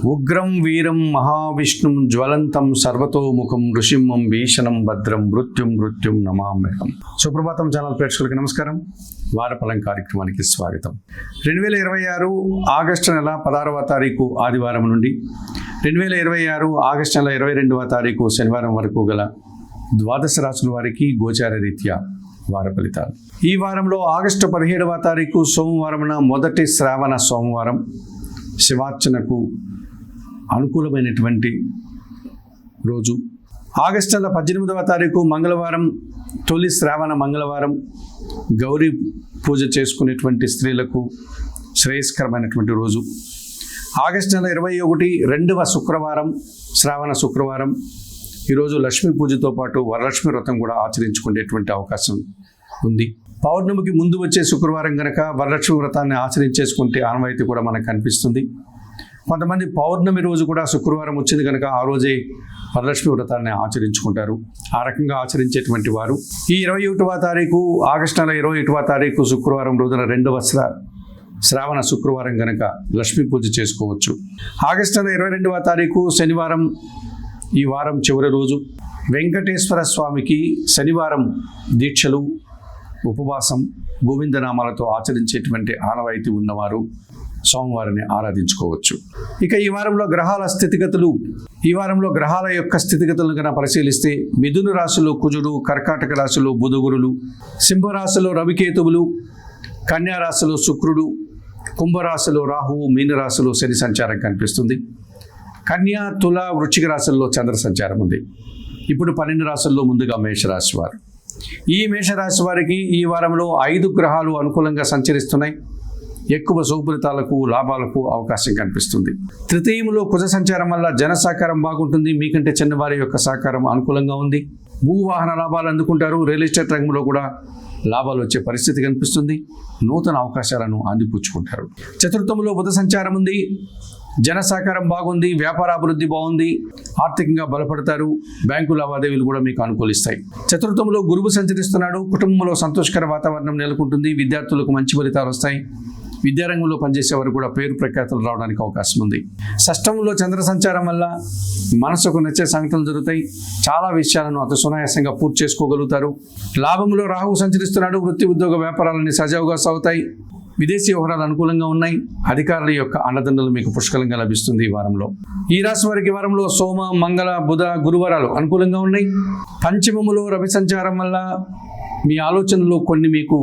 ఉగ్రం వీరం మహావిష్ణుం జ్వలంతం సర్వతోముఖం ఋషింహం భీషణం భద్రం మృత్యుం నమామ్యహం. సుప్రభాతం ఛానల్ ప్రేక్షకులకి నమస్కారం. వారఫలం కార్యక్రమానికి స్వాగతం. 2026 ఆగస్టు నెల 16వ తారీఖు ఆదివారం నుండి 2026 ఆగస్టు నెల 22వ తారీఖు శనివారం వరకు గల ద్వాదశ రాశుల వారికి గోచార రీత్యా వార ఫలితాలు. ఈ వారంలో ఆగస్టు 17వ తారీఖు సోమవారమున మొదటి శ్రావణ సోమవారం, శివార్చనకు అనుకూలమైనటువంటి రోజు. ఆగస్టు నెల 18వ తారీఖు మంగళవారం, తొలి శ్రావణ మంగళవారం, గౌరీ పూజ చేసుకునేటువంటి స్త్రీలకు శ్రేయస్కరమైనటువంటి రోజు. ఆగస్టు నెల 21 రెండవ శుక్రవారం, శ్రావణ శుక్రవారం. ఈరోజు లక్ష్మీ పూజతో పాటు వరలక్ష్మి వ్రతం కూడా ఆచరించుకునేటువంటి అవకాశం ఉంది. పౌర్ణమికి ముందు వచ్చే శుక్రవారం కనుక వరలక్ష్మి వ్రతాన్ని ఆచరించేసుకుంటే ఆనవాయితీ కూడా మనకు కనిపిస్తుంది. కొంతమంది పౌర్ణమి రోజు కూడా శుక్రవారం వచ్చింది కనుక ఆ రోజే వరలక్ష్మి వ్రతాన్ని ఆచరించుకుంటారు. ఆ రకంగా ఆచరించేటువంటి వారు ఈ 21వ తారీఖు ఆగస్టు నెల 21వ తారీఖు శుక్రవారం రోజున రెండవ శ్రావణ శుక్రవారం కనుక లక్ష్మీ పూజ చేసుకోవచ్చు. ఆగస్టు నెల 22వ తారీఖు శనివారం, ఈ వారం చివరి రోజు. వెంకటేశ్వర స్వామికి శనివారం దీక్షలు, ఉపవాసం, గోవిందనామాలతో ఆచరించేటువంటి ఆనవాయితీ ఉన్నవారు సోమవారాన్ని ఆరాధించుకోవచ్చు. ఇక ఈ వారంలో గ్రహాల స్థితిగతులు, ఈ వారంలో గ్రహాల యొక్క స్థితిగతులను కనుక పరిశీలిస్తే మిథున రాశిలో కుజుడు, కర్కాటక రాశిలో బుధగురులు, సింహరాశిలో రవికేతువులు, కన్యా రాశిలో శుక్రుడు, కుంభరాశిలో రాహువు, మీనరాశిలో శని సంచారం కనిపిస్తుంది. కన్యా, తుల, వృశ్చిక రాశుల్లో చంద్ర సంచారం ఉంది. ఇప్పుడు 12 రాశుల్లో ముందుగా మేషరాశి వారు. ఈ మేషరాశి వారికి ఈ వారంలో 5 గ్రహాలు అనుకూలంగా సంచరిస్తున్నాయి. ఎక్కువ శుభఫలితాలకు, లాభాలకు అవకాశం కనిపిస్తుంది. తృతీయంలో కుజ సంచారం వల్ల జన సహకారం బాగుంటుంది. మీకంటే చిన్నవారి యొక్క సహకారం అనుకూలంగా ఉంది. భూవాహన లాభాలు అందుకుంటారు. రియల్ ఎస్టేట్ రంగంలో కూడా లాభాలు వచ్చే పరిస్థితి కనిపిస్తుంది. నూతన అవకాశాలను అందిపుచ్చుకుంటారు. చతుర్థంలో బుధ సంచారం ఉంది. జన సహకారం బాగుంది. వ్యాపార అభివృద్ధి బాగుంది. ఆర్థికంగా బలపడతారు. బ్యాంకు లావాదేవీలు కూడా మీకు అనుకూలిస్తాయి. చతుర్థంలో గురువు సంచరిస్తున్నాడు. కుటుంబంలో సంతోషకర వాతావరణం నెలకొంటుంది. విద్యార్థులకు మంచి ఫలితాలు వస్తాయి. విద్యారంగంలో పనిచేసేవారు కూడా పేరు ప్రఖ్యాతులు రావడానికి అవకాశం ఉంది. షష్టంలో చంద్ర సంచారం వల్ల మనసుకు నచ్చే సంఘటనలు జరుగుతాయి. చాలా విషయాలను అతి సునాయాసంగా పూర్తి చేసుకోగలుగుతారు. లాభంలో రాహువు సంచరిస్తున్నాడు. వృత్తి, ఉద్యోగ, వ్యాపారాలన్నీ సజావుగా సాగుతాయి. విదేశీ వ్యవహారాలు అనుకూలంగా ఉన్నాయి. అధికారుల యొక్క అండదండలు మీకు పుష్కలంగా లభిస్తుంది ఈ వారంలో. ఈ రాశి వారికి వారంలో సోమ, మంగళ, బుధ, గురువారాలు అనుకూలంగా ఉన్నాయి. పంచమములో రవి సంచారం వల్ల మీ ఆలోచనలు కొన్ని మీకు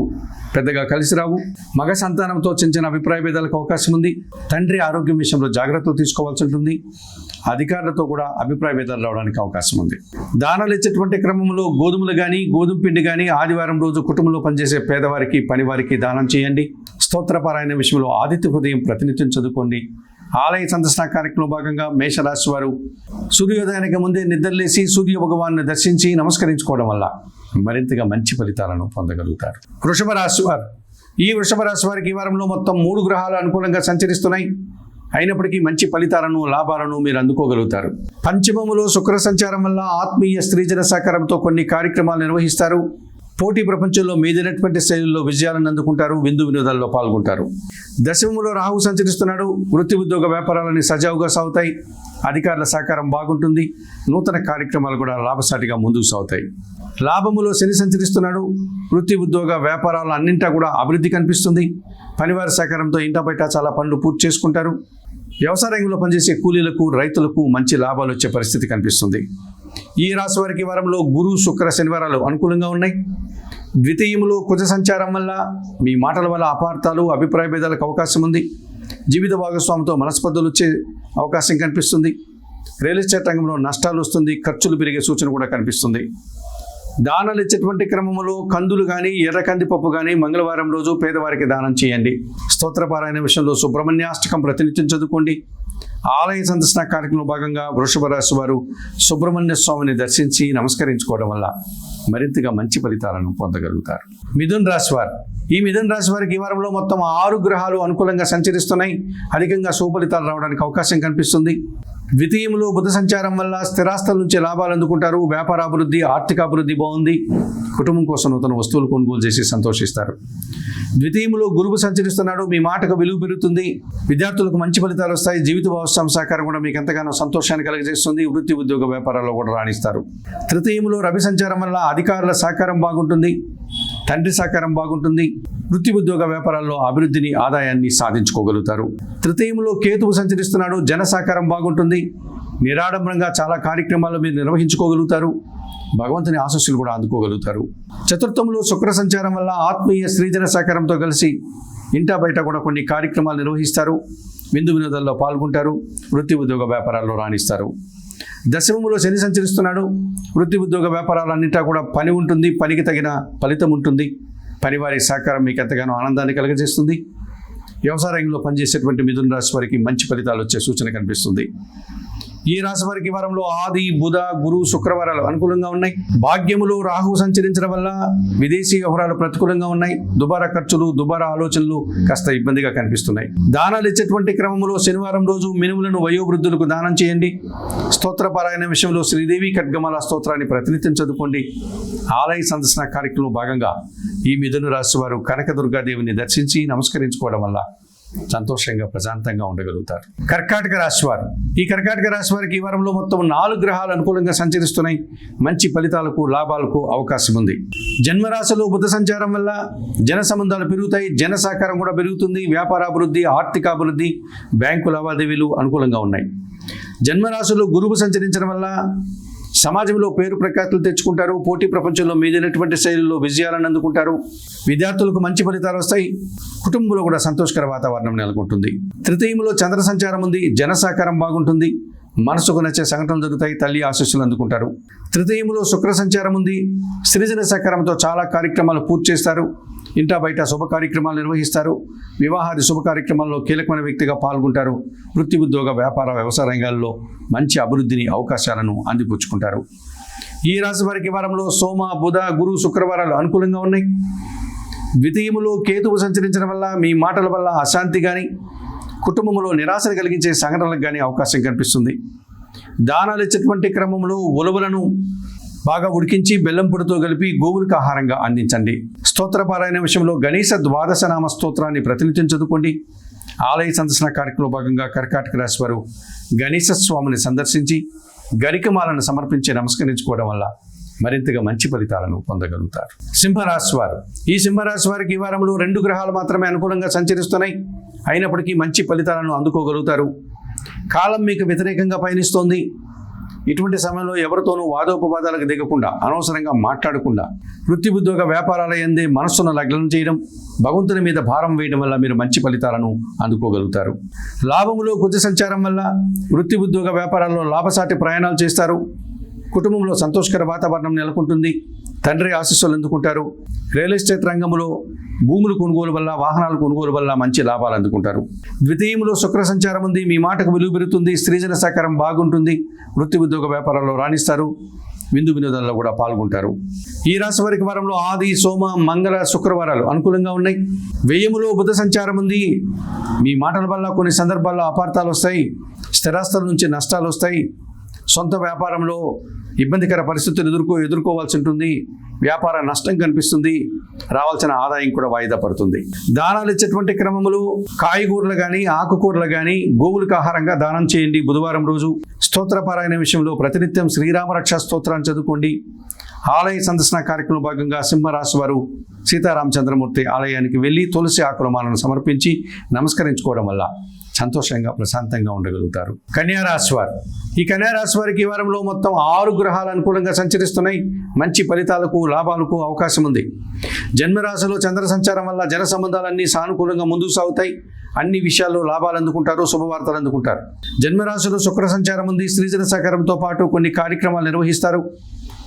పెద్దగా కలిసి రావు. మగ సంతానంతో చిన్న అభిప్రాయ భేదాలకు అవకాశం ఉంది. తండ్రి ఆరోగ్యం విషయంలో జాగ్రత్తలు తీసుకోవాల్సి ఉంటుంది. అధికారులతో కూడా అభిప్రాయ భేదాలు రావడానికి అవకాశం ఉంది. దానాలు ఇచ్చేటువంటి క్రమంలో గోధుమలు కానీ, గోధుమ పిండి కానీ ఆదివారం రోజు కుటుంబంలో పనిచేసే పేదవారికి, పనివారికి దానం చేయండి. స్తోత్రపారాయణ విషయంలో ఆదిత్య హృదయం ప్రతినిత్యం చదువుకోండి. ఆలయ సందర్శన కార్యక్రమంలో భాగంగా మేషరాశి వారు సూర్యోదయానికి ముందే నిద్రలేసి సూర్య భగవాన్ని దర్శించి నమస్కరించుకోవడం వల్ల మరింతగా మంచి ఫలితాలను పొందగలుగుతారు. వృషభ రాశి వారు, ఈ వృషభ రాశి వారికి ఈ వారంలో మొత్తం 3 గ్రహాలు అనుకూలంగా సంచరిస్తున్నాయి. అయినప్పటికీ మంచి ఫలితాలను, లాభాలను మీరు అందుకోగలుగుతారు. పంచమములో శుక్ర సంచారం వల్ల ఆత్మీయ స్త్రీజన సహకారంతో కొన్ని కార్యక్రమాలు నిర్వహిస్తారు. పోటీ ప్రపంచంలో మీదైనటువంటి శైలిలో విజయాలను అందుకుంటారు. విందు వినోదాల్లో పాల్గొంటారు. దశమములో రాహువు సంచరిస్తున్నాడు. వృత్తి, ఉద్యోగ, వ్యాపారాలని సజావుగా సాగుతాయి. అధికారుల సహకారం బాగుంటుంది. నూతన కార్యక్రమాలు కూడా లాభసాటిగా ముందుకు సాగుతాయి. లాభములో శని సంచరిస్తున్నాడు. వృత్తి, ఉద్యోగ, వ్యాపారాలు అన్నింటా కూడా అభివృద్ధి కనిపిస్తుంది. పనివారి సహకారంతో ఇంట బయట చాలా పనులు పూర్తి చేసుకుంటారు. వ్యవసాయ రంగంలో పనిచేసే కూలీలకు, రైతులకు మంచి లాభాలు వచ్చే పరిస్థితి కనిపిస్తుంది. ఈ రాశి వారికి వారంలో గురు, శుక్ర, శనివారాలు అనుకూలంగా ఉన్నాయి. ద్వితీయములో కుజ సంచారం వల్ల మీ మాటల వల్ల అపార్థాలు, అభిప్రాయ భేదాలకు అవకాశం ఉంది. జీవిత భాగస్వామితో మనస్పర్ధలు వచ్చే అవకాశం కనిపిస్తుంది. రియల్ ఎస్టేట్ రంగంలో నష్టాలు వస్తుంది. ఖర్చులు పెరిగే సూచన కూడా కనిపిస్తుంది. దానాలు ఇచ్చేటువంటి క్రమంలో కందులు కానీ, ఎర్ర కందిపప్పు కానీ మంగళవారం రోజు పేదవారికి దానం చేయండి. స్తోత్రపారాయణ విషయంలో సుబ్రహ్మణ్యాష్టకం ప్రతినిత్యం చదువుకోండి. ఆలయ సందర్శన కార్యక్రమంలో భాగంగా వృషభ రాశి వారు సుబ్రహ్మణ్య స్వామిని దర్శించి నమస్కరించుకోవడం వల్ల మరింతగా మంచి ఫలితాలను పొందగలుగుతారు. మిథున రాశి వారు, ఈ మిథున రాశి వారికి ఈ వారంలో మొత్తం 6 గ్రహాలు అనుకూలంగా సంచరిస్తున్నాయి. అధికంగా శుభ ఫలితాలు రావడానికి అవకాశం కనిపిస్తుంది. ద్వితీయంలో బుధ సంచారం వల్ల స్థిరాస్తుల నుంచి లాభాలు అందుకుంటారు. వ్యాపార అభివృద్ధి, ఆర్థిక అభివృద్ధి బాగుంది. కుటుంబం కోసం నూతన వస్తువులు కొనుగోలు చేసి సంతోషిస్తారు. ద్వితీయంలో గురువు సంచరిస్తున్నాడు. మీ మాటకు విలువ పెరుగుతుంది. విద్యార్థులకు మంచి ఫలితాలు వస్తాయి. జీవిత భాగస్వామి సహకారం కూడా మీకు ఎంతగానో సంతోషాన్ని కలిగజేస్తుంది. వృత్తి ఉద్యోగ వ్యాపారాల్లో కూడా రాణిస్తారు. తృతీయంలో రవి సంచారం వల్ల అధికారుల సహకారం బాగుంటుంది. తండ్రి సహకారం బాగుంటుంది. వృత్తి ఉద్యోగ వ్యాపారాల్లో అభివృద్ధిని, ఆదాయాన్ని సాధించుకోగలుగుతారు. తృతీయంలో కేతువు సంచరిస్తున్నాడు. జన సహకారం బాగుంటుంది. నిరాడంబరంగా చాలా కార్యక్రమాలు మీరు నిర్వహించుకోగలుగుతారు. భగవంతుని ఆశీస్సులు కూడా అందుకోగలుగుతారు. చతుర్థంలో శుక్ర సంచారం వల్ల ఆత్మీయ స్త్రీజన సహకారంతో కలిసి ఇంటా బయట కూడా కొన్ని కార్యక్రమాలు నిర్వహిస్తారు. విందు వినోదాల్లో పాల్గొంటారు. వృత్తి ఉద్యోగ వ్యాపారాల్లో రాణిస్తారు. దశమంలో శని సంచరిస్తున్నాడు. వృత్తి ఉద్యోగ వ్యాపారాలన్నింటా కూడా పని ఉంటుంది. పనికి తగిన ఫలితం ఉంటుంది. పనివారి సహకారం మీకు ఎంతగానో ఆనందాన్ని కలుగజేస్తుంది. వ్యవసాయ రంగంలో పనిచేసేటువంటి మిథున రాశి వారికి మంచి ఫలితాలు వచ్చే సూచన కనిపిస్తుంది. ఈ రాశి వారికి వారంలో ఆది, బుధ, గురు, శుక్రవారాలు అనుకూలంగా ఉన్నాయి. భాగ్యములో రాహు సంచరించడం వల్ల విదేశీ వ్యవహారాలు ప్రతికూలంగా ఉన్నాయి. దుబారా ఖర్చులు, దుబారా ఆలోచనలు కాస్త ఇబ్బందిగా కనిపిస్తున్నాయి. దానాలు ఇచ్చేటువంటి క్రమంలో శనివారం రోజు మినుములను వయోవృద్ధులకు దానం చేయండి. స్తోత్రపారాయణ విషయంలో శ్రీదేవి ఖడ్గమాల స్తోత్రాన్ని ప్రతినిత్యం చదువుకోండి. ఆలయ సందర్శన కార్యక్రమంలో భాగంగా ఈ మిథున రాశి వారు కనకదుర్గాదేవిని దర్శించి నమస్కరించుకోవడం వల్ల సంతోషంగా, ప్రశాంతంగా ఉండగలుగుతారు. కర్కాటక రాశి వారు, ఈ కర్కాటక రాశి వారికి ఈ వారంలో మొత్తం 4 గ్రహాలు అనుకూలంగా సంచరిస్తున్నాయి. మంచి ఫలితాలకు, లాభాలకు అవకాశం ఉంది. జన్మరాశిలో బుధ సంచారం వల్ల జన సంబంధాలు పెరుగుతాయి. జన సహకారం కూడా పెరుగుతుంది. వ్యాపార అభివృద్ధి, ఆర్థిక అభివృద్ధి, బ్యాంకు లావాదేవీలు అనుకూలంగా ఉన్నాయి. జన్మరాశిలో గురువు సంచరించడం వల్ల సమాజంలో పేరు ప్రఖ్యాతులు తెచ్చుకుంటారు. పోటీ ప్రపంచంలో మీదైనటువంటి శైలిలో విజయాలను అందుకుంటారు. విద్యార్థులకు మంచి ఫలితాలు వస్తాయి. కుటుంబంలో కూడా సంతోషకర వాతావరణం నెలకొంటుంది. తృతీయంలో చంద్ర సంచారం ఉంది. జన సహకారం బాగుంటుంది. మనసుకు నచ్చే సంఘటనలు జరుగుతాయి. తల్లి ఆశీస్సులు అందుకుంటారు. తృతీయంలో శుక్ర సంచారం ఉంది. సృజన సహకారంతో చాలా కార్యక్రమాలు పూర్తి చేస్తారు. ఇంటా బయట శుభ కార్యక్రమాలు నిర్వహిస్తారు. వివాహాది శుభ కార్యక్రమాల్లో కీలకమైన వ్యక్తిగా పాల్గొంటారు. వృత్తి ఉద్యోగ వ్యాపార వ్యవసాయ రంగాల్లో మంచి అభివృద్ధిని, అవకాశాలను అందిపుచ్చుకుంటారు. ఈ రాశి వారికి వారంలో సోమ, బుధ, గురు, శుక్రవారాలు అనుకూలంగా ఉన్నాయి. ద్వితీయములో కేతువు సంచరించడం వల్ల మీ మాటల వల్ల అశాంతి కానీ, కుటుంబంలో నిరాశను కలిగించే సంఘటనలకు కానీ అవకాశం కనిపిస్తుంది. దానాలు ఇచ్చేటువంటి క్రమంలో ఉలవలను బాగా ఉడికించి బెల్లం పొడితో కలిపి గోవులకు ఆహారంగా అందించండి. స్తోత్రపారాయణ విషయంలో గణేశ ద్వాదశ నామ స్తోత్రాన్ని ప్రతినిత్యం చదువుకోండి. ఆలయ సందర్శన కార్యక్రమంలో భాగంగా కర్కాటక రాశి వారు గణేశ స్వామిని సందర్శించి గరికమాలను సమర్పించి నమస్కరించుకోవడం వల్ల మరింతగా మంచి ఫలితాలను పొందగలుగుతారు. సింహరాశి వారు, ఈ సింహరాశి వారికి ఈ వారంలో 2 గ్రహాలు మాత్రమే అనుకూలంగా సంచరిస్తున్నాయి. అయినప్పటికీ మంచి ఫలితాలను అందుకోగలుగుతారు. కాలం మీకు వ్యతిరేకంగా పయనిస్తోంది. ఇటువంటి సమయంలో ఎవరితోనూ వాదోపవాదాలకు దిగకుండా, అనవసరంగా మాట్లాడకుండా, వృత్తి ఉద్యోగ వ్యాపారాల యందే మనస్సును లగ్నం చేయడం, భగవంతుని మీద భారం వేయడం వల్ల మీరు మంచి ఫలితాలను అందుకోగలుగుతారు. లాభములో బుధ సంచారం వల్ల వృత్తి ఉద్యోగ వ్యాపారాల్లో లాభసాటి ప్రయాణాలు చేస్తారు. కుటుంబంలో సంతోషకర వాతావరణం నెలకొంటుంది. తండ్రి ఆశీస్సులు అందుకుంటారు. రియల్ ఎస్టేట్ రంగంలో భూములు కొనుగోలు వల్ల, వాహనాల కొనుగోలు వల్ల మంచి లాభాలు అందుకుంటారు. ద్వితీయంలో శుక్ర సంచారం ఉంది. మీ మాటకు విలువ పెరుగుతుంది. స్త్రీజన సహకారం బాగుంటుంది. వృత్తి ఉద్యోగ వ్యాపారాల్లో రాణిస్తారు. విందు వినోదాల్లో కూడా పాల్గొంటారు. ఈ రాశి వారికి వారంలో ఆది, సోమ, మంగళ, శుక్రవారాలు అనుకూలంగా ఉన్నాయి. వ్యయములో బుధ సంచారం ఉంది. మీ మాటల వల్ల కొన్ని సందర్భాల్లో అపార్థాలు వస్తాయి. స్థిరాస్తుల నుంచి నష్టాలు వస్తాయి. సొంత వ్యాపారంలో ఇబ్బందికర పరిస్థితులు ఎదుర్కోవాల్సి ఉంటుంది. వ్యాపార నష్టం కనిపిస్తుంది. రావాల్సిన ఆదాయం కూడా వాయిదా పడుతుంది. దానాలు ఇచ్చేటువంటి క్రమంలో కాయగూరలు కానీ, ఆకుకూరలు కానీ గోవులకు ఆహారంగా దానం చేయండి. బుధవారం రోజు స్తోత్రపారాయణ విషయంలో ప్రతినిత్యం శ్రీరామరక్ష స్తోత్రాన్ని చదువుకోండి. ఆలయ సందర్శన కార్యక్రమంలో భాగంగా సింహరాశి వారు సీతారామచంద్రమూర్తి ఆలయానికి వెళ్ళి తులసి ఆకుల మాలను సమర్పించి నమస్కరించుకోవడం వల్ల సంతోషంగా, ప్రశాంతంగా ఉండగలుగుతారు. కన్యారాశి వారు, ఈ కన్యారాశి వారికి ఈ వారంలో మొత్తం 6 గ్రహాలు అనుకూలంగా సంచరిస్తున్నాయి. మంచి ఫలితాలకు, లాభాలకు అవకాశం ఉంది. జన్మరాశిలో చంద్ర సంచారం వల్ల జన సంబంధాలన్నీ సానుకూలంగా ముందుకు సాగుతాయి. అన్ని విషయాల్లో లాభాలు అందుకుంటారు. శుభవార్తలు అందుకుంటారు. జన్మరాశిలో శుక్ర సంచారం ఉంది. స్త్రీజన సహకారంతో పాటు కొన్ని కార్యక్రమాలు నిర్వహిస్తారు.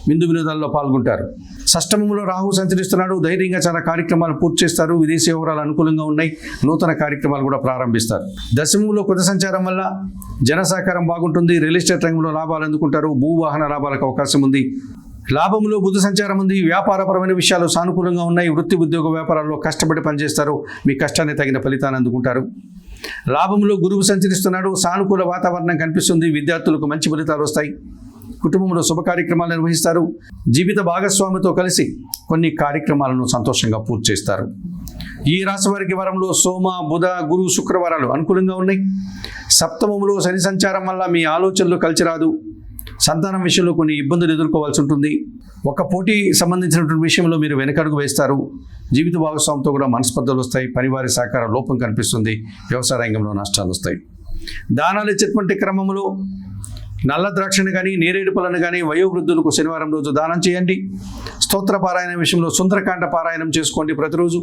విందు వినోదాల్లో పాల్గొంటారు. షష్టమంలో రాహు సంచరిస్తున్నాడు. ధైర్యంగా చాలా కార్యక్రమాలు పూర్తి చేస్తారు. విదేశీ వ్యవహారాలు అనుకూలంగా ఉన్నాయి. నూతన కార్యక్రమాలు కూడా ప్రారంభిస్తారు. దశమంలో కుజ సంచారం వల్ల జన సహకారం బాగుంటుంది. రియల్ ఎస్టేట్ రంగంలో లాభాలు అందుకుంటారు. భూవాహన లాభాలకు అవకాశం ఉంది. లాభంలో బుధ సంచారం ఉంది. వ్యాపారపరమైన విషయాలు సానుకూలంగా ఉన్నాయి. వృత్తి ఉద్యోగ వ్యాపారాల్లో కష్టపడి పనిచేస్తారు. మీ కష్టాన్ని తగిన ఫలితాన్ని అందుకుంటారు. లాభంలో గురువు సంచరిస్తున్నాడు. సానుకూల వాతావరణం కనిపిస్తుంది. విద్యార్థులకు మంచి ఫలితాలు వస్తాయి. కుటుంబంలో శుభ కార్యక్రమాలు నిర్వహిస్తారు. జీవిత భాగస్వామితో కలిసి కొన్ని కార్యక్రమాలను సంతోషంగా పూర్తి చేస్తారు. ఈ రాశి వారికి వారంలో సోమ, బుధ, గురు, శుక్రవారాలు అనుకూలంగా ఉన్నాయి. సప్తమంలో శని సంచారం వల్ల మీ ఆలోచనలు కలిసి రాదు. సంతానం విషయంలో కొన్ని ఇబ్బందులు ఎదుర్కోవాల్సి ఉంటుంది. ఒక పోటీ సంబంధించినటువంటి విషయంలో మీరు వెనకడుగు వేస్తారు. జీవిత భాగస్వామితో కూడా మనస్పర్ధలు వస్తాయి. పనివారి సహకార లోపం కనిపిస్తుంది. వ్యవసాయ రంగంలో నష్టాలు వస్తాయి. దానాలు ఇచ్చేటువంటి క్రమంలో నల్ల ద్రాక్షను కానీ నేరేడు పళ్ళను కానీ వయోవృద్ధులకు శనివారం రోజు దానం చేయండి. స్తోత్ర పారాయణ విషయంలో సుందరకాండ పారాయణం చేసుకోండి ప్రతిరోజు.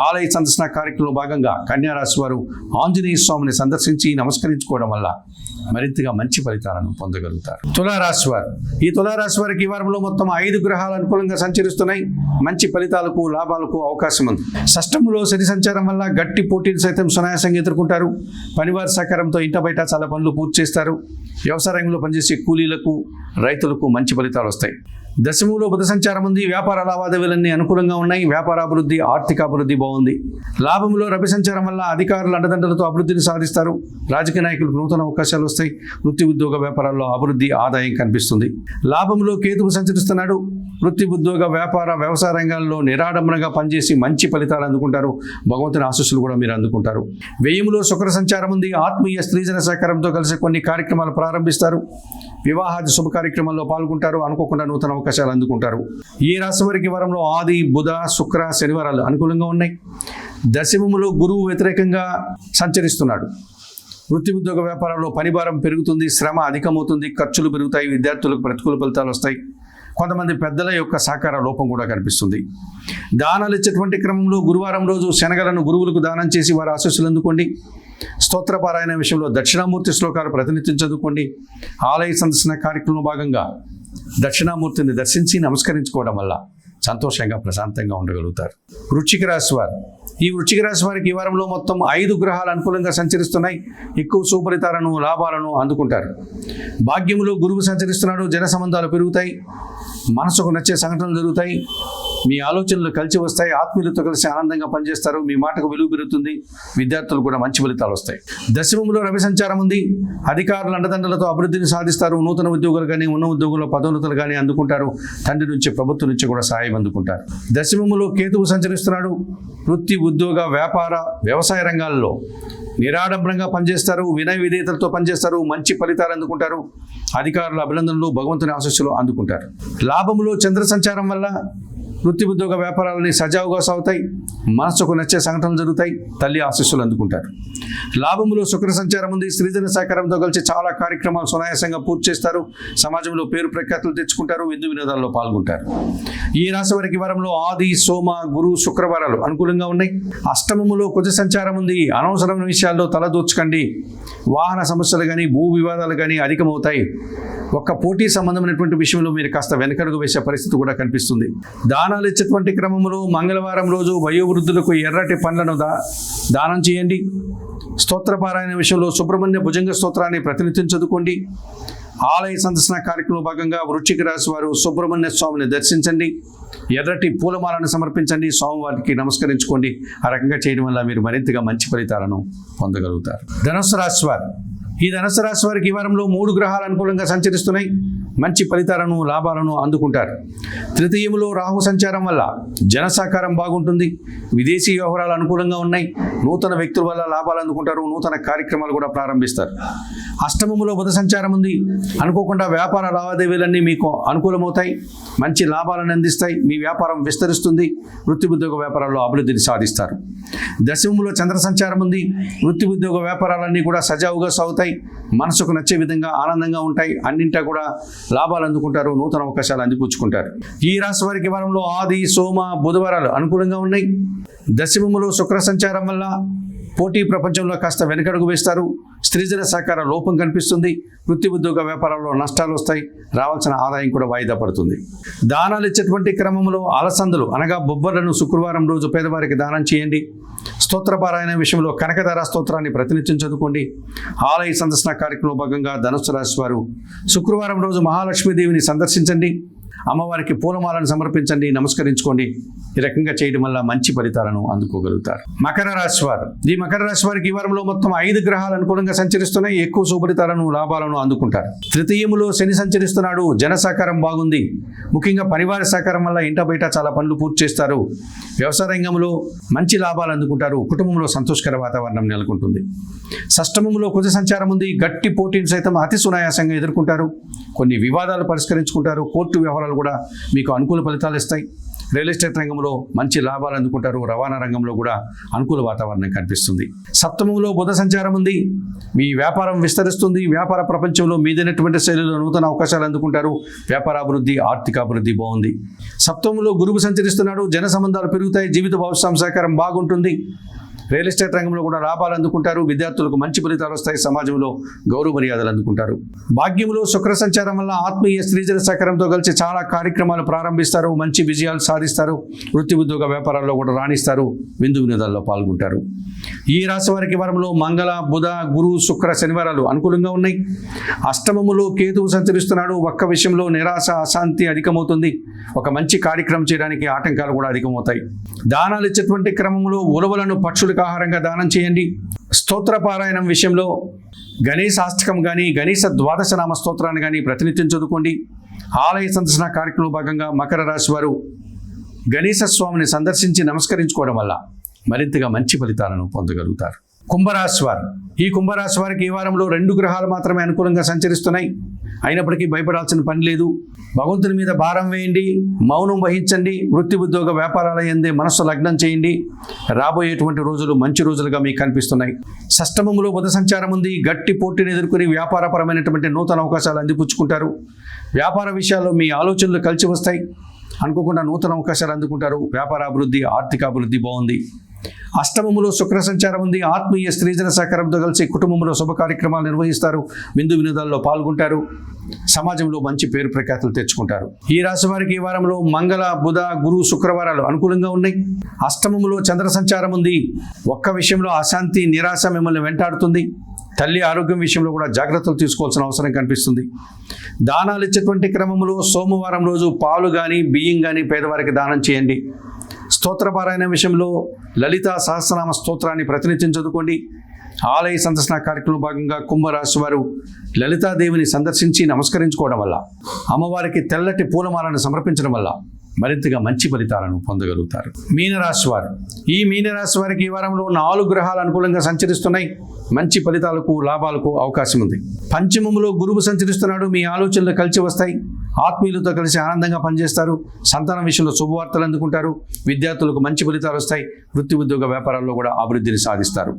ఆలయ సందర్శన కార్యక్రమంలో భాగంగా కన్యారాశి వారు ఆంజనేయ స్వామిని సందర్శించి నమస్కరించుకోవడం వల్ల మరింతగా మంచి ఫలితాలను పొందగలుగుతారు. తులారాశి వారు, ఈ తులారాశి వారికి ఈ వారంలో మొత్తం 5 గ్రహాలు అనుకూలంగా సంచరిస్తున్నాయి. మంచి ఫలితాలకు, లాభాలకు అవకాశం ఉంది. షష్టంలో శని సంచారం వల్ల గట్టి పోటీలు సైతం సునాయాసంగా ఎదుర్కొంటారు. పనివారి సహకారంతో ఇంట బయట చాలా పనులు పూర్తి చేస్తారు. వ్యవసాయ రంగంలో పనిచేసే కూలీలకు, రైతులకు మంచి ఫలితాలు వస్తాయి. దశమంలో బుధ సంచారం ఉంది. వ్యాపార లావాదేవీలన్నీ అనుకూలంగా ఉన్నాయి. వ్యాపారాభివృద్ధి, ఆర్థికాభివృద్ధి బాగుంది. లాభంలో రవి సంచారం వల్ల అధికారుల అండదండలతో అభివృద్ధిని సాధిస్తారు. రాజకీయ నాయకులకు నూతన అవకాశాలు వస్తాయి. వృత్తి ఉద్యోగ వ్యాపారాల్లో అభివృద్ధి, ఆదాయం కనిపిస్తుంది. లాభంలో కేతువు సంచరిస్తున్నాడు. వృత్తి ఉద్యోగ వ్యాపార వ్యవసాయ రంగాల్లో నిరాడంబరంగా పనిచేసి మంచి ఫలితాలు అందుకుంటారు. భగవంతుని ఆశీస్సులు కూడా మీరు అందుకుంటారు. వ్యయంలో శుక్ర సంచారం ఉంది. ఆత్మీయ స్త్రీజన సహకారంతో కలిసి కొన్ని కార్యక్రమాలు ప్రారంభిస్తారు. వివాహాది శుభ కార్యక్రమాల్లో పాల్గొంటారు. అనుకోకుండా నూతన అవకాశాలు అందుకుంటారు. ఈ రాశి వారికి వారంలో ఆది, బుధ, శుక్ర, శనివారాలు అనుకూలంగా ఉన్నాయి. దశమములో గురువు వ్యతిరేకంగా సంచరిస్తున్నాడు. వృత్తి ఉద్యోగ వ్యాపారాల్లో పనిభారం పెరుగుతుంది. శ్రమ అధికమవుతుంది. ఖర్చులు పెరుగుతాయి. విద్యార్థులకు ప్రతికూల ఫలితాలు వస్తాయి. కొంతమంది పెద్దల యొక్క సహకార లోపం కూడా కనిపిస్తుంది. దానాలు ఇచ్చేటువంటి క్రమంలో గురువారం రోజు శనగలను గురువులకు దానం చేసి వారి ఆశీస్సులు అందుకోండి. స్తోత్ర పారాయణ విషయంలో దక్షిణామూర్తి శ్లోకాలు ప్రతినిత్యం చదువుకోండి. ఆలయ సందర్శన కార్యక్రమంలో భాగంగా దక్షిణామూర్తిని దర్శించి నమస్కరించుకోవడం వల్ల సంతోషంగా, ప్రశాంతంగా ఉండగలుగుతారు. వృశ్చిక రాశి వారు, ఈ వృశ్చిక రాశి వారికి ఈ వారంలో మొత్తం 5 గ్రహాలు అనుకూలంగా సంచరిస్తున్నాయి. ఎక్కువ సుఫలితాలను, లాభాలను అందుకుంటారు. భాగ్యములో గురువు సంచరిస్తున్నాడు. జన సంబంధాలు పెరుగుతాయి. మనసుకు నచ్చే సంఘటనలు జరుగుతాయి. మీ ఆలోచనలు కలిసి వస్తాయి. ఆత్మీయులతో కలిసి ఆనందంగా పనిచేస్తారు. మీ మాటకు విలువ పెరుగుతుంది. విద్యార్థులు కూడా మంచి ఫలితాలు వస్తాయి. దశమంలో రవి సంచారం ఉంది. అధికారుల అండదండలతో అభివృద్ధిని సాధిస్తారు. నూతన ఉద్యోగులు కానీ, ఉన్న ఉద్యోగుల్లో పదోన్నతులు కానీ అందుకుంటారు. తండ్రి నుంచి, ప్రభుత్వం నుంచి కూడా సహాయం అందుకుంటారు. దశమంలో కేతువు సంచరిస్తున్నాడు. వృత్తి ఉద్యోగ వ్యాపార వ్యవసాయ రంగాల్లో నిరాడంబరంగా పనిచేస్తారు. వినయ విధేయతలతో పనిచేస్తారు. మంచి ఫలితాలు అందుకుంటారు. అధికారుల అభినందనలు, భగవంతుని ఆశీస్సులు అందుకుంటారు. లాభములో చంద్ర సంచారం వల్ల వృత్తి ఉద్యోగ వ్యాపారాలని సజావుగా సాగుతాయి. మనసుకు నచ్చే సంఘటనలు జరుగుతాయి. తల్లి ఆశీస్సులు అందుకుంటారు. లాభములో శుక్ర సంచారం ఉంది. స్త్రీజన సహకారంతో కలిసి చాలా కార్యక్రమాలు సునాయాసంగా పూర్తి చేస్తారు. సమాజంలో పేరు ప్రఖ్యాతులు తెచ్చుకుంటారు. విందు వినోదాల్లో పాల్గొంటారు. ఈ రాశి వారికి వారంలో ఆది, సోమ, గురు, శుక్రవారాలు అనుకూలంగా ఉన్నాయి. అష్టమములో కుజ సంచారం ఉంది. అనవసరమైన విషయాల్లో తలదూర్చకండి. వాహన సమస్యలు కానీ, భూ వివాదాలు కానీ అధికమవుతాయి. ఒక్క పోటీ సంబంధమైనటువంటి విషయంలో మీరు కాస్త వెనకడుగు వేసే పరిస్థితి కూడా కనిపిస్తుంది. దానాలు ఇచ్చేటువంటి క్రమంలో మంగళవారం రోజు వయోవృద్ధులకు ఎర్రటి పండ్లను దానం చేయండి. స్తోత్రపారాయణ విషయంలో సుబ్రహ్మణ్య భుజంగ స్తోత్రాన్ని ప్రతినిత్యం చదువుకోండి. ఆలయ సందర్శన కార్యక్రమంలో భాగంగా వృశ్చిక రాశి వారు సుబ్రహ్మణ్య స్వామిని దర్శించండి. ఎర్రటి పూలమాలను సమర్పించండి. స్వామివారికి నమస్కరించుకోండి. ఆ రకంగా చేయడం వల్ల మీరు మరింతగా మంచి ఫలితాలను పొందగలుగుతారు. ధనుస్సు రాశి వారు, ఈ ధనుస్సు రాశి వారికి ఈ వారంలో 3 గ్రహాలు అనుకూలంగా సంచరిస్తున్నాయి. మంచి ఫలితాలను, లాభాలను అందుకుంటారు. తృతీయములో రాహు సంచారం వల్ల జన సహకారం బాగుంటుంది. విదేశీ వ్యవహారాలు అనుకూలంగా ఉన్నాయి. నూతన వ్యక్తుల వల్ల లాభాలు అందుకుంటారు. నూతన కార్యక్రమాలు కూడా ప్రారంభిస్తారు. అష్టమములో బుధ సంచారం ఉంది. అనుకోకుండా వ్యాపార లావాదేవీలన్నీ మీకు అనుకూలమవుతాయి. మంచి లాభాలను అందిస్తాయి. మీ వ్యాపారం విస్తరిస్తుంది. వృత్తి ఉద్యోగ వ్యాపారాల్లో అభివృద్ధిని సాధిస్తారు. దశమములో చంద్ర సంచారం ఉంది. వృత్తి ఉద్యోగ వ్యాపారాలన్నీ కూడా సజావుగా సాగుతాయి. మనసుకు నచ్చే విధంగా ఆనందంగా ఉంటాయి. అన్నింటా కూడా లాభాలు అందుకుంటారు. నూతన అవకాశాలు అందిపుచ్చుకుంటారు. ఈ రాశి వారికి వారంలో ఆది, సోమ, బుధవారాలు అనుకూలంగా ఉన్నాయి. దశమములో శుక్ర సంచారం వల్ల పోటీ ప్రపంచంలో కాస్త వెనకడుగు వేస్తారు. స్త్రీజన సహకార లోపం కనిపిస్తుంది. వృత్తి ఉద్యోగ వ్యాపారాల్లో నష్టాలు వస్తాయి. రావాల్సిన ఆదాయం కూడా వాయిదా పడుతుంది. దానాలు ఇచ్చేటువంటి క్రమంలో అలసందులు అనగా బొబ్బర్లను శుక్రవారం రోజు పేదవారికి దానం చేయండి. స్తోత్రపారాయణ విషయంలో కనకధార స్తోత్రాన్ని ప్రతినిత్యం చదువుకోండి. ఆలయ సందర్శన కార్యక్రమంలో భాగంగా ధనుస్సు రాశి వారు శుక్రవారం రోజు మహాలక్ష్మీదేవిని సందర్శించండి. అమ్మవారికి పూలమాలను సమర్పించండి, నమస్కరించుకోండి. ఈ రకంగా చేయడం వల్ల మంచి ఫలితాలను అందుకోగలుగుతారు. మకర రాశి వారు, ఈ మకర రాశి వారికి ఈ వారంలో మొత్తం 5 గ్రహాలు అనుకూలంగా సంచరిస్తున్నాయి. ఎక్కువ శుభలితాలను, లాభాలను అందుకుంటారు. తృతీయములో శని సంచరిస్తున్నాడు. జన సహకారం బాగుంది. ముఖ్యంగా పరివార సహకారం వల్ల ఇంట బయట చాలా పనులు పూర్తి చేస్తారు. వ్యవసాయ రంగంలో మంచి లాభాలు అందుకుంటారు. కుటుంబంలో సంతోషకర వాతావరణం నెలకొంటుంది. షష్టమంలో కుజ సంచారం ఉంది. గట్టి పోటీని సైతం అతి సునాయాసంగా ఎదుర్కొంటారు. కొన్ని వివాదాలు పరిష్కరించుకుంటారు. కోర్టు వ్యవహారాలు కూడా మీకు అనుకూల ఫలితాలు ఇస్తాయి. రియల్ ఎస్టేట్ రంగంలో మంచి లాభాలు అందుకుంటారు. రవాణా రంగంలో కూడా అనుకూల వాతావరణం కనిపిస్తుంది. సప్తమంలో బుధ సంచారం ఉంది. మీ వ్యాపారం విస్తరిస్తుంది. వ్యాపార ప్రపంచంలో మీదైనటువంటి శైలిలో నూతన అవకాశాలు అందుకుంటారు. వ్యాపార అభివృద్ధి, ఆర్థిక అభివృద్ధి బాగుంది. సప్తమంలో గురువు సంచరిస్తున్నాడు. జన సంబంధాలు పెరుగుతాయి. జీవిత భాగస్వామి సహకారం బాగుంటుంది. రియల్ ఎస్టేట్ రంగంలో కూడా లాభాలు అందుకుంటారు. విద్యార్థులకు మంచి ఫలితాలు వస్తాయి. సమాజంలో గౌరవ మర్యాదలు అందుకుంటారు. భాగ్యంలో శుక్ర సంచారం వల్ల ఆత్మీయ స్త్రీజన సహకారంతో కలిసి చాలా కార్యక్రమాలు ప్రారంభిస్తారు. మంచి విజయాలు సాధిస్తారు. వృత్తి ఉద్యోగ వ్యాపారాల్లో కూడా రాణిస్తారు. విందు వినోదాల్లో పాల్గొంటారు. ఈ రాశి వారికి వారంలో మంగళ, బుధ, గురు, శుక్ర, శనివారాలు అనుకూలంగా ఉన్నాయి. అష్టమములో కేతువు సంచరిస్తున్నాడు. ఒక్క విషయంలో నిరాశ, అశాంతి అధికమవుతుంది. ఒక మంచి కార్యక్రమం చేయడానికి ఆటంకాలు కూడా అధికమవుతాయి. దానాలు ఇచ్చేటువంటి క్రమంలో ఉలవలను పక్షులకు ఆహారంగా దానం చేయండి. స్తోత్ర పారాయణం విషయంలో గణేశాష్టకం కానీ, గణేశ ద్వాదశనామ స్తోత్రాన్ని కానీ ప్రతినిత్యం చదువుకోండి. ఆలయ సందర్శన కార్యక్రమంలో భాగంగా మకర రాశి వారు గణేశ స్వామిని సందర్శించి నమస్కరించుకోవడం వల్ల మరింతగా మంచి ఫలితాలను పొందగలుగుతారు. కుంభరాశి వారు, ఈ కుంభరాశి వారికి ఈ వారంలో 2 గ్రహాలు మాత్రమే అనుకూలంగా సంచరిస్తున్నాయి. అయినప్పటికీ భయపడాల్సిన పని లేదు. భగవంతుని మీద భారం వేయండి, మౌనం వహించండి. వృత్తి ఉద్యోగ వ్యాపారాల యందే మనస్సు లగ్నం చేయండి. రాబోయేటువంటి రోజులు మంచి రోజులుగా మీకు కనిపిస్తున్నాయి. షష్టమములో బుధ సంచారం ఉంది. గట్టి పోటీని ఎదుర్కొని వ్యాపారపరమైనటువంటి నూతన అవకాశాలు అందిపుచ్చుకుంటారు. వ్యాపార విషయాల్లో మీ ఆలోచనలు కలిసి వస్తాయి. అనుకోకుండా నూతన అవకాశాలు అందుకుంటారు. వ్యాపార అభివృద్ధి, ఆర్థిక అభివృద్ధి బాగుంది. అష్టమములో శుక్ర సంచారం ఉంది. ఆత్మీయ స్త్రీజన సహకారంతో కలిసి కుటుంబంలో శుభ కార్యక్రమాలు నిర్వహిస్తారు. విందు వినోదాల్లో పాల్గొంటారు. సమాజంలో మంచి పేరు ప్రఖ్యాతులు తెచ్చుకుంటారు. ఈ రాశి వారికి ఈ వారంలో మంగళ, బుధ, గురు, శుక్రవారాలు అనుకూలంగా ఉన్నాయి. అష్టమములో చంద్ర సంచారం ఉంది. ఒక్క విషయంలో అశాంతి, నిరాశ మిమ్మల్ని వెంటాడుతుంది. తల్లి ఆరోగ్యం విషయంలో కూడా జాగ్రత్తలు తీసుకోవాల్సిన అవసరం కనిపిస్తుంది. దానాలు ఇచ్చేటువంటి క్రమంలో సోమవారం రోజు పాలు కానీ, బియ్యం కానీ పేదవారికి దానం చేయండి. స్తోత్రపారాయణ విషయంలో లలితా సహస్రనామ స్తోత్రాన్ని ప్రతినిత్యం చదువుకోండి. ఆలయ సందర్శన కార్యక్రమంలో భాగంగా కుంభరాశి వారు లలితాదేవిని సందర్శించి నమస్కరించుకోవడం వల్ల, అమ్మవారికి తెల్లటి పూలమాలను సమర్పించడం వల్ల మరింతగా మంచి ఫలితాలను పొందగలుగుతారు. మీనరాశి వారు, ఈ మీనరాశి వారికి ఈ వారంలో 4 గ్రహాలు అనుకూలంగా సంచరిస్తున్నాయి. మంచి ఫలితాలకు, లాభాలకు అవకాశం ఉంది. పంచమములో గురువు సంచరిస్తున్నాడు. మీ ఆలోచనలు కలిసి వస్తాయి. ఆత్మీయులతో కలిసి ఆనందంగా పనిచేస్తారు. సంతానం విషయంలో శుభవార్తలు అందుకుంటారు. విద్యార్థులకు మంచి ఫలితాలు వస్తాయి. వృత్తి ఉద్యోగ వ్యాపారాల్లో కూడా అభివృద్ధిని సాధిస్తారు.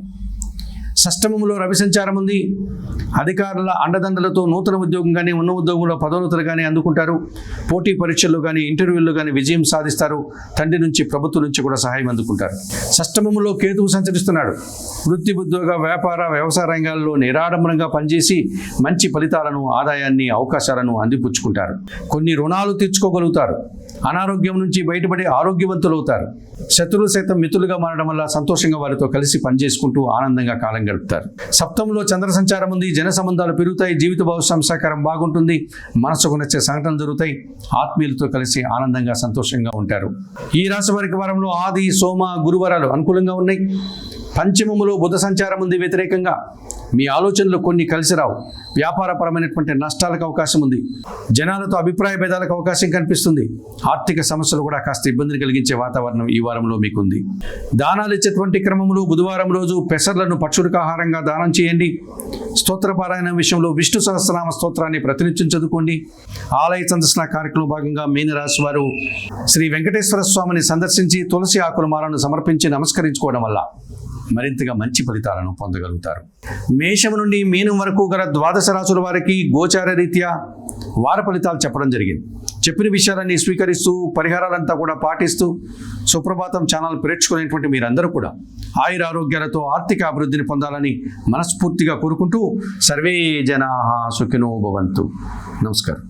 షష్టమములో రవి సంచారం ఉంది. అధికారుల అండదండలతో నూతన ఉద్యోగం కానీ, ఉన్న ఉద్యోగంలో పదోన్నతులు కానీ అందుకుంటారు. పోటీ పరీక్షల్లో కానీ, ఇంటర్వ్యూల్లో కానీ విజయం సాధిస్తారు. తండ్రి నుంచి, ప్రభుత్వం నుంచి కూడా సహాయం అందుకుంటారు. షష్టమములో కేతువు సంచరిస్తున్నాడు. వృత్తి ఉద్యోగ వ్యాపార వ్యవసాయ రంగాల్లో నిరాడంబరంగా పనిచేసి మంచి ఫలితాలను, ఆదాయాన్ని, అవకాశాలను అందిపుచ్చుకుంటారు. కొన్ని రుణాలు తీర్చుకోగలుగుతారు. అనారోగ్యం నుంచి బయటపడి ఆరోగ్యవంతులు అవుతారు. శత్రువులు సైతం మిత్రులుగా మారడం వల్ల సంతోషంగా వారితో కలిసి పనిచేసుకుంటూ ఆనందంగా కాలం గడుపుతారు. సప్తమంలో చంద్ర సంచారం ఉంది. జన సంబంధాలు పెరుగుతాయి. జీవిత భాగస్వామి సహకారం బాగుంటుంది. మనసుకు నచ్చే సంఘటనలు జరుగుతాయి. ఆత్మీయులతో కలిసి ఆనందంగా, సంతోషంగా ఉంటారు. ఈ రాశి వారికి వారంలో ఆది, సోమ, గురువారాలు అనుకూలంగా ఉన్నాయి. పంచమములో బుధ సంచారం ఉంది. వ్యతిరేకంగా మీ ఆలోచనలు కొన్ని కలిసి రావు. వ్యాపారపరమైనటువంటి నష్టాలకు అవకాశం ఉంది. జనాలతో అభిప్రాయ భేదాలకు అవకాశం కనిపిస్తుంది. ఆర్థిక సమస్యలు కూడా కాస్త ఇబ్బందిని కలిగించే వాతావరణం ఈ వారంలో మీకుంది. దానాలు ఇచ్చేటువంటి క్రమంలో బుధవారం రోజు పెసర్లను పక్షులకు ఆహారంగా దానం చేయండి. స్తోత్రపారాయణ విషయంలో విష్ణు సహస్రనామ స్తోత్రాన్ని ప్రతినిత్యం చదువుకోండి. ఆలయ సందర్శన కార్యక్రమంలో భాగంగా మీనరాశి వారు శ్రీ వెంకటేశ్వర స్వామిని సందర్శించి తులసి ఆకుల మాలను సమర్పించి నమస్కరించుకోవడం వల్ల మరింతగా మంచి ఫలితాలను పొందగలుగుతారు. మేషం నుండి మీనం వరకు గల 12 రాశుల వారికి గోచార రీత్యా వార ఫలితాలు చెప్పడం జరిగింది. చెప్పిన విషయాలన్నీ స్వీకరిస్తూ, పరిహారాలంతా కూడా పాటిస్తూ, సుప్రభాతం ఛానల్ ప్రేక్షకులైనటువంటి మీరందరూ కూడా ఆయురారోగ్యాలతో ఆర్థిక అభివృద్ధిని పొందాలని మనస్ఫూర్తిగా కోరుకుంటూ సర్వే జనాః సుఖినో భవంతు. నమస్కారం.